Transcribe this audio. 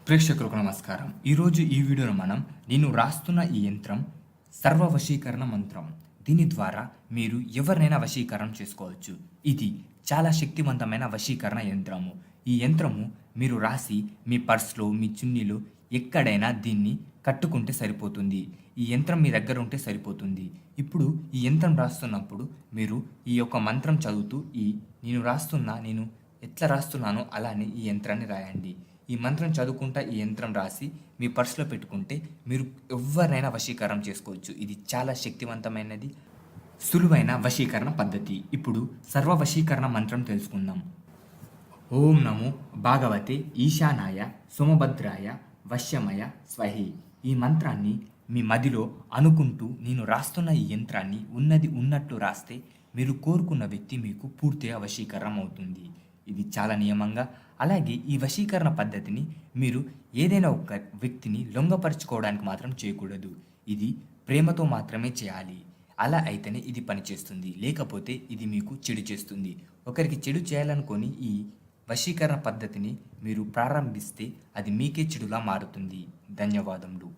ప్రేక్షకులకు నమస్కారం. ఈరోజు ఈ వీడియోలో నేను రాస్తున్న ఈ యంత్రం సర్వ వశీకరణ మంత్రం. దీని ద్వారా మీరు ఎవరినైనా వశీకరణం చేసుకోవచ్చు. ఇది చాలా శక్తివంతమైన వశీకరణ యంత్రము. ఈ యంత్రము మీరు రాసి మీ పర్స్లో, మీ చున్నీలో ఎక్కడైనా దీన్ని కట్టుకుంటే సరిపోతుంది. ఈ యంత్రం మీ దగ్గర ఉంటే సరిపోతుంది. ఇప్పుడు ఈ యంత్రం రాస్తున్నప్పుడు మీరు ఈ యొక్క మంత్రం చదువుతూ నేను ఎట్లా రాస్తున్నానో అలానే ఈ యంత్రాన్ని రాయండి. ఈ మంత్రం చదువుకుంటా ఈ యంత్రం రాసి మీ పర్సులో పెట్టుకుంటే మీరు ఎవరినైనా వశీకరణం చేసుకోవచ్చు. ఇది చాలా శక్తివంతమైనది, సులువైన వశీకరణ పద్ధతి. ఇప్పుడు సర్వ వశీకరణ మంత్రం తెలుసుకుందాం. ఓం నమో భాగవతే ఈశానాయ సోమభద్రాయ వశ్యమయ స్వహి. ఈ మంత్రాన్ని మీ మదిలో అనుకుంటూ నేను రాస్తున్న ఈ యంత్రాన్ని ఉన్నది ఉన్నట్టు రాస్తే మీరు కోరుకున్న వ్యక్తి మీకు పూర్తిగా వశీకరణం అవుతుంది. ఇది చాలా నియమంగా. అలాగే ఈ వశీకరణ పద్ధతిని మీరు ఏదైనా ఒక వ్యక్తిని లొంగపరుచుకోవడానికి మాత్రం చేయకూడదు. ఇది ప్రేమతో మాత్రమే చేయాలి. అలా అయితేనే ఇది పనిచేస్తుంది. లేకపోతే ఇది మీకు చెడు చేస్తుంది. ఒకరికి చెడు చేయాలనుకొని ఈ వశీకరణ పద్ధతిని మీరు ప్రారంభిస్తే అది మీకే చెడులా మారుతుంది. ధన్యవాదములు.